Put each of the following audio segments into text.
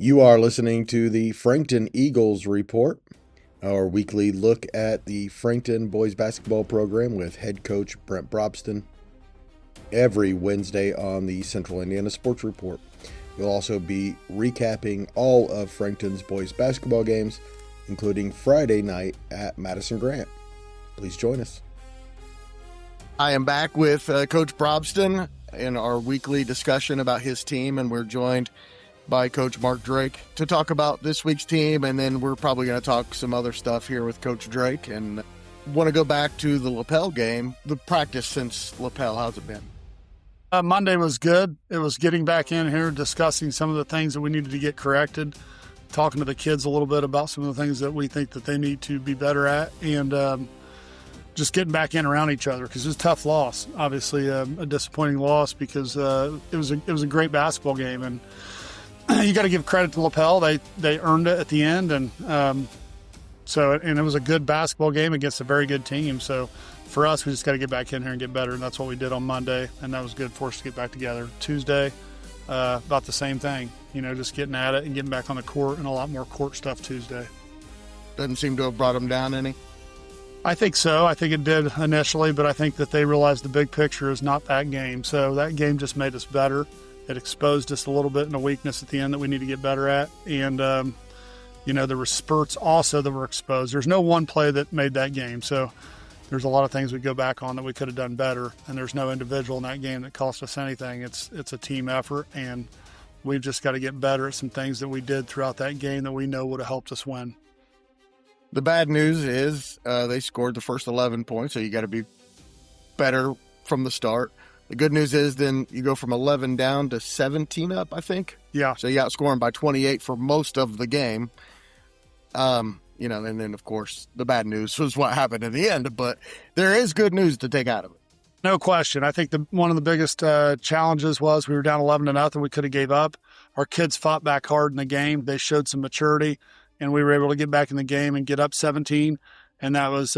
You are listening to the Frankton Eagles Report, our weekly look at the Frankton boys basketball program with head coach Brent Brobston every Wednesday on the Central Indiana Sports Report. We'll also be recapping all of Frankton's boys basketball games, including Friday night at Madison-Grant. Please join us. I am back with Coach Brobston in our weekly discussion about his team, and we're joined by Coach Mark Drake to talk about this week's team, and then we're probably going to talk some other stuff here with Coach Drake. And want to go back to the Lapel game, the practice since Lapel. How's it been? Monday was good. It was getting back in here, discussing some of the things that we needed to get corrected, talking to the kids a little bit about some of the things that we think that they need to be better at, and just getting back in around each other, because it was a tough loss. Obviously, a disappointing loss, because it was a great basketball game, and you got to give credit to Lapel. They earned it at the end, and it was a good basketball game against a very good team. So for us, we just got to get back in here and get better, and that's what we did on Monday, and that was good for us to get back together. Tuesday, about the same thing. Just getting at it and getting back on the court, and a lot more court stuff Tuesday. Doesn't seem to have brought them down any. I think so. I think it did initially, but I think that they realized the big picture is not that game. So that game just made us better. It exposed us a little bit in a weakness at the end that we need to get better at. And, there were spurts also that were exposed. There's no one play that made that game. So there's a lot of things we go back on that we could have done better. And there's no individual in that game that cost us anything. It's a team effort, and we've just got to get better at some things that we did throughout that game that we know would have helped us win. The bad news is they scored the first 11 points, so you got to be better from the start. The good news is then you go from 11 down to 17 up, I think. Yeah. So you outscoring by 28 for most of the game. And then, of course, the bad news was what happened in the end. But there is good news to take out of it. No question. I think one of the biggest challenges was we were down 11-0. We could have gave up. Our kids fought back hard in the game. They showed some maturity, and we were able to get back in the game and get up 17. And that was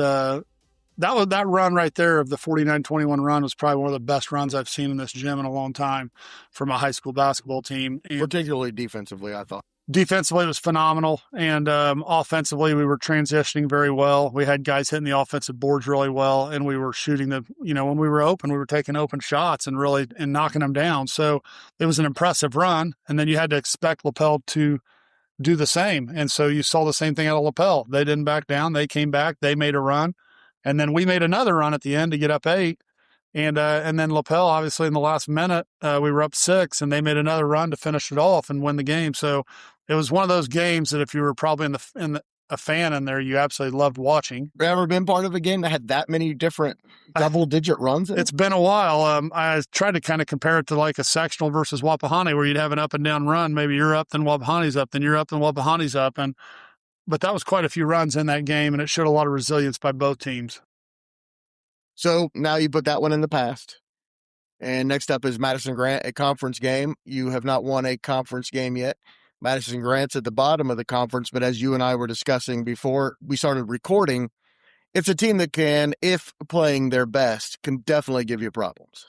that run right there of the 49-21 run was probably one of the best runs I've seen in this gym in a long time from a high school basketball team. And particularly defensively, I thought. Defensively, it was phenomenal. And offensively, we were transitioning very well. We had guys hitting the offensive boards really well, and we were shooting when we were open, we were taking open shots and really knocking them down. So it was an impressive run. And then you had to expect Lapel to do the same. And so you saw the same thing out of Lapel. They didn't back down. They came back. They made a run. And then we made another run at the end to get up 8. And then Lapel, obviously, in the last minute, we were up 6, and they made another run to finish it off and win the game. So it was one of those games that if you were probably a fan in there, you absolutely loved watching. Have you ever been part of a game that had that many different double-digit runs in it? It's been a while. I tried to kind of compare it to like a sectional versus Wapahani, where you'd have an up and down run. Maybe you're up, then Wapahani's up, then you're up, then Wapahani's up. But that was quite a few runs in that game, and it showed a lot of resilience by both teams. So now you put that one in the past. And next up is Madison-Grant, a conference game. You have not won a conference game yet. Madison-Grant's at the bottom of the conference, but as you and I were discussing before we started recording, it's a team that can, if playing their best, can definitely give you problems.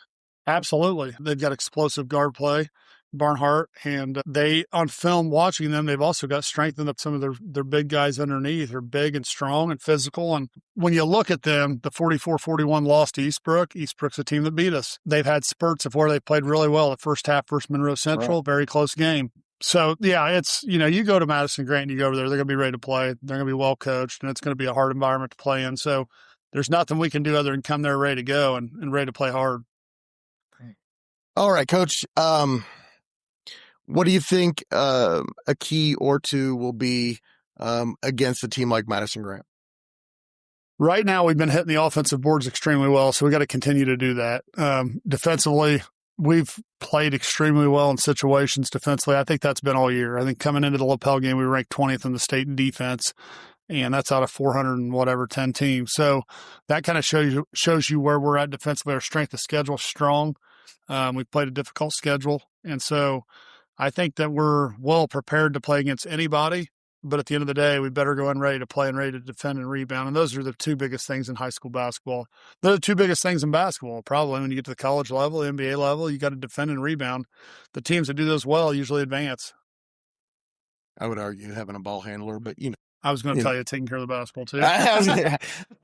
Absolutely. They've got explosive guard play, Barnhart, and they, on film watching them, they've also got strengthened up some of their big guys underneath. They're big and strong and physical. And when you look at them, the 44-41 loss to Eastbrook. Eastbrook's a team that beat us. They've had spurts of where they played really well. The first half versus Monroe Central, right. Very close game. So, yeah, it's, you go to Madison-Grant and you go over there, they're going to be ready to play. They're going to be well coached, and it's going to be a hard environment to play in. So there's nothing we can do other than come there ready to go and ready to play hard. All right, Coach. What do you think a key or two will be against a team like Madison-Grant? Right now, we've been hitting the offensive boards extremely well, so we got to continue to do that. Defensively, we've played extremely well in situations defensively. I think that's been all year. I think coming into the Lapel game, we ranked 20th in the state in defense, and that's out of 10 teams. So that kind of shows you where we're at defensively. Our strength of schedule is strong. We've played a difficult schedule, and so I think that we're well prepared to play against anybody. But at the end of the day, we better go in ready to play and ready to defend and rebound. And those are the two biggest things in high school basketball. They're the two biggest things in basketball, probably. When you get to the college level, the NBA level, you got to defend and rebound. The teams that do those well usually advance. I would argue having a ball handler, but I was going to tell you taking care of the basketball too. yeah.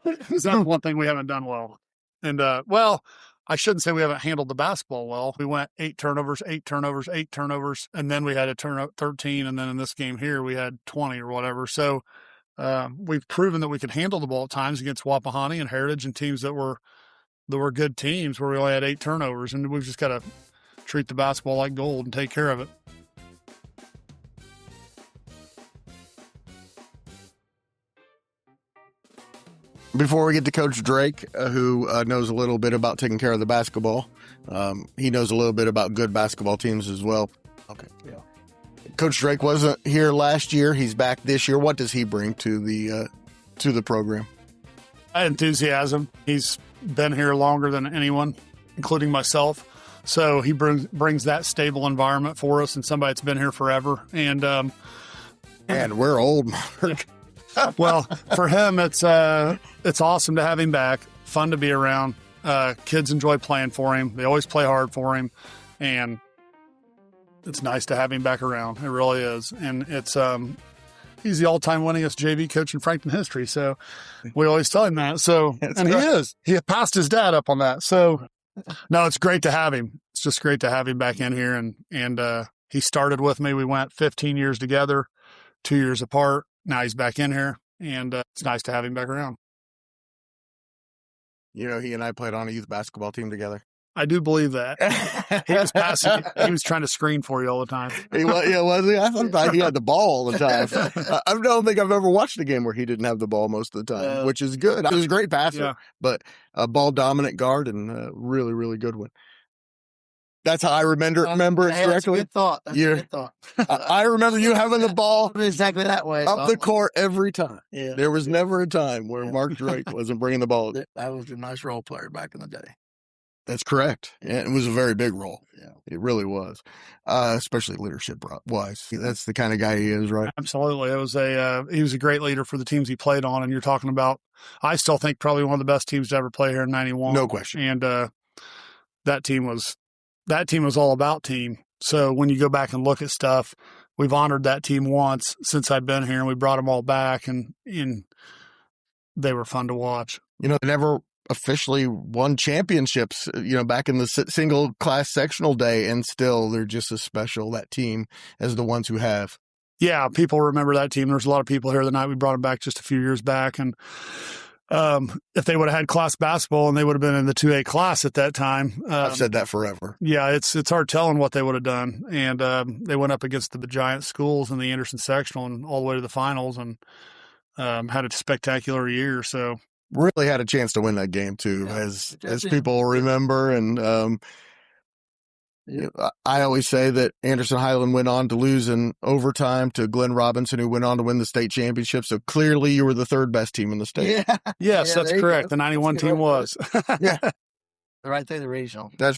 That's one thing we haven't done well. And well, I shouldn't say we haven't handled the basketball well. We went 8 turnovers, and then we had a turnover 13, and then in this game here we had 20 or whatever. So we've proven that we could handle the ball at times against Wapahani and Heritage and teams that were good teams where we only had 8 turnovers, and we've just got to treat the basketball like gold and take care of it. Before we get to Coach Drake, who knows a little bit about taking care of the basketball, he knows a little bit about good basketball teams as well. Okay. Yeah. Coach Drake wasn't here last year. He's back this year. What does he bring to the program? Enthusiasm. He's been here longer than anyone, including myself. So he brings that stable environment for us, and somebody that's been here forever. And we're old, Mark. Well, for him, it's awesome to have him back. Fun to be around. Kids enjoy playing for him. They always play hard for him, and it's nice to have him back around. It really is, and it's he's the all-time winningest JV coach in Frankton history. So we always tell him that. So and he is. He passed his dad up on that. So no, it's great to have him. It's just great to have him back in here, and he started with me. We went 15 years together, 2 years apart. Now he's back in here, and it's nice to have him back around. He and I played on a youth basketball team together. I do believe that. He was passing. He was trying to screen for you all the time. Was he? I thought he had the ball all the time. I don't think I've ever watched a game where he didn't have the ball most of the time, which is good. He was a great passer, but a ball-dominant guard and a really, really good one. That's how I remember it directly. That's a good thought. That's a good thought. I remember you having the ball exactly that way. Up the court every time. Yeah. There was never a time where Mark Drake wasn't bringing the ball. I was a nice role player back in the day. That's correct. Yeah, it was a very big role. Yeah. It really was, especially leadership-wise. That's the kind of guy he is, right? Absolutely. He was a great leader for the teams he played on, and you're talking about, I still think probably one of the best teams to ever play here in 91. No question. And that team was all about team. So when you go back and look at stuff, we've honored that team once since I've been here, and we brought them all back, and they were fun to watch. They never officially won championships, back in the single class sectional day, and still they're just as special, that team, as the ones who have. Yeah, people remember that team. There's a lot of people here the night we brought them back just a few years back, and if they would have had class basketball and they would have been in the 2A class at that time. I've said that forever. Yeah, it's hard telling what they would have done. And they went up against the giant schools in the Anderson sectional and all the way to the finals, and had a spectacular year. So really had a chance to win that game too, as people remember. And I always say that Anderson Highland went on to lose in overtime to Glenn Robinson, who went on to win the state championship. So clearly you were the third best team in the state. Yeah. Yes, that's correct. The 91 team was. Yeah. Right there, the regional. I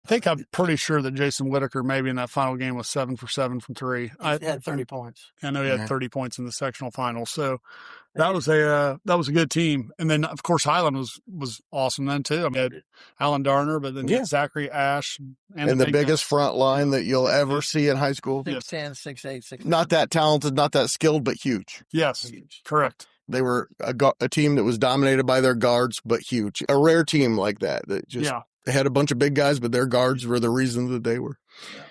think I'm pretty sure that Jason Whitaker maybe in that final game was 7 for 7 from 3. He had 30 points. I know he had 30 points in the sectional final. So that was a good team. And then of course Highland was awesome then too. I mean, had Alan Darner, but then Zachary Ash and the biggest front line that you'll ever see in high school. 6'10", 6'8", 6'9". Not that talented, not that skilled, but huge. Yes, huge. Correct. They were a team that was dominated by their guards, but huge. A rare team like that just they had a bunch of big guys, but their guards were the reason that they were. Yeah.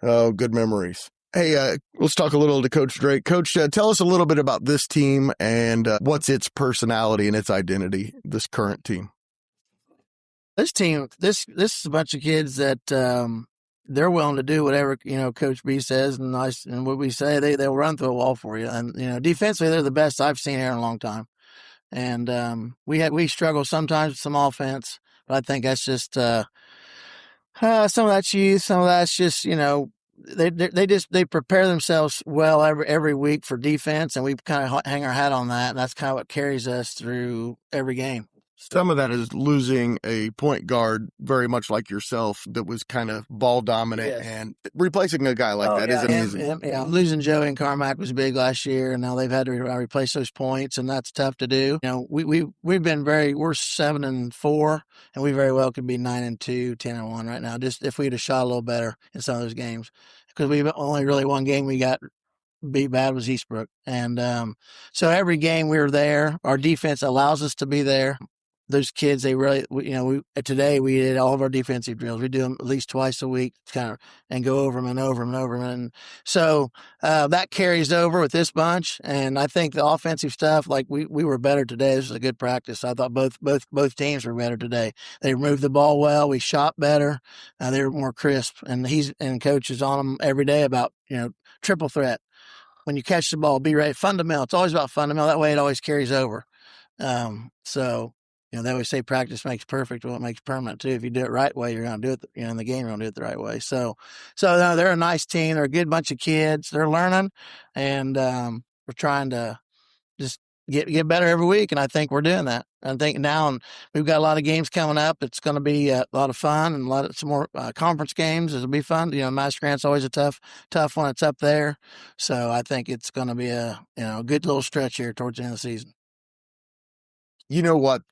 Oh, good memories. Hey, let's talk a little to Coach Drake. Coach, tell us a little bit about this team and what's its personality and its identity, this current team. This team, this is a bunch of kids that they're willing to do whatever, Coach B says and what we say. They'll run through a wall for you. And, defensively, they're the best I've seen here in a long time. And we struggle sometimes with some offense. But I think that's just some of that's youth, some of that's just they prepare themselves well every week for defense, and we kind of hang our hat on that, and that's kind of what carries us through every game. Some of that is losing a point guard very much like yourself that was kind of ball dominant, and replacing a guy like that isn't easy. Losing Joey and Carmack was big last year, and now they've had to replace those points, and that's tough to do. We've been we're 7-4, and we very well could be 9-2, 10-1 right now. Just if we'd have shot a little better in some of those games, because we've only really one game we got beat bad was Eastbrook. And so every game we were there. Our defense allows us to be there. Those kids, they really, today we did all of our defensive drills. We do them at least twice a week, and go over them and over them and over them. And so that carries over with this bunch. And I think the offensive stuff, like we were better today. This was a good practice. I thought both teams were better today. They moved the ball well. We shot better. They were more crisp. And coach is on them every day about triple threat. When you catch the ball, be ready. Fundamental. It's always about fundamental. That way, it always carries over. So. They always say practice makes perfect. Well, it makes permanent too. If you do it right way, you're going to do it. In the game, you're going to do it the right way. So they're a nice team. They're a good bunch of kids. They're learning, and we're trying to just get better every week. And I think we're doing that. I think now, and we've got a lot of games coming up. It's going to be a lot of fun, and some more conference games. It'll be fun. Madison-Grant's always a tough one. It's up there, so I think it's going to be a good little stretch here towards the end of the season. You know what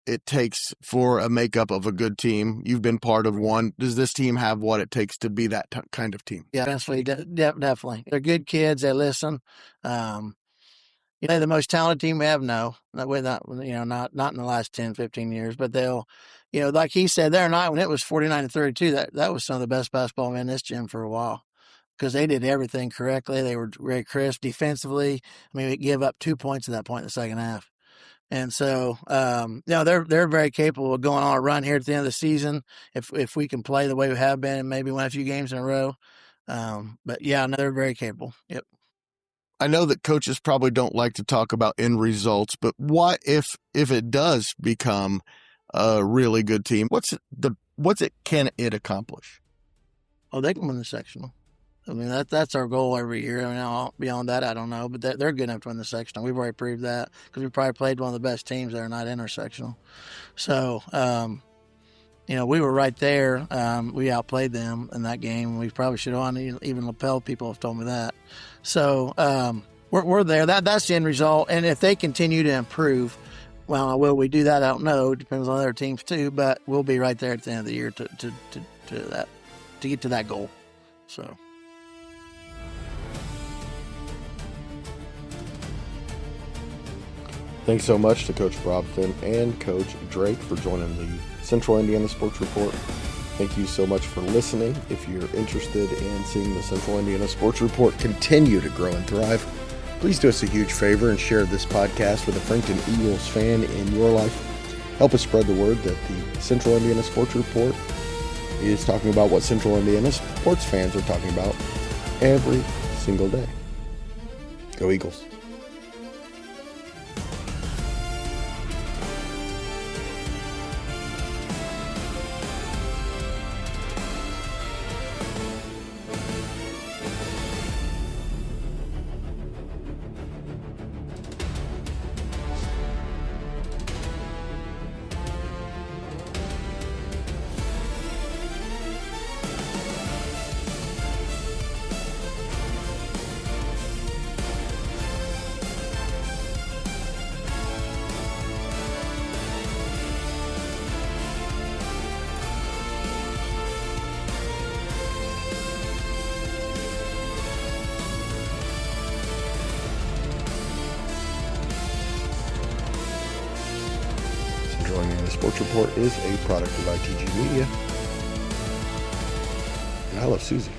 it takes for a makeup of a good team? You've been part of one. Does this team have what it takes to be that kind of team? Yeah, definitely. They're good kids. They listen. The most talented team we have? No, not in the last 10, 15 years, but they'll, like he said, there night when it was 49-32, that was some of the best basketball in this gym for a while, because they did everything correctly. They were very crisp defensively. We give up 2 points at that point in the second half. And so, they're very capable of going on a run here at the end of the season if we can play the way we have been and maybe win a few games in a row. But yeah, no, they're very capable. Yep. I know that coaches probably don't like to talk about end results, but what if it does become a really good team? Can it accomplish? Oh, they can win the sectional. That's our goal every year. Beyond that, I don't know, but they're good enough to win the sectional. We've already proved that because we probably played one of the best teams that are not in our sectional. So, we were right there. We outplayed them in that game. We probably should have won. Even lapel people have told me that. So, we're there. That's the end result. And if they continue to improve, well, will we do that? I don't know. It depends on other teams too, but we'll be right there at the end of the year to get to that goal. So. Thanks so much to Coach Brobston and Coach Drake for joining the Central Indiana Sports Report. Thank you so much for listening. If you're interested in seeing the Central Indiana Sports Report continue to grow and thrive, please do us a huge favor and share this podcast with a Frankton Eagles fan in your life. Help us spread the word that the Central Indiana Sports Report is talking about what Central Indiana sports fans are talking about every single day. Go Eagles. The Sports Report is a product of ITG Media, and I love Susie.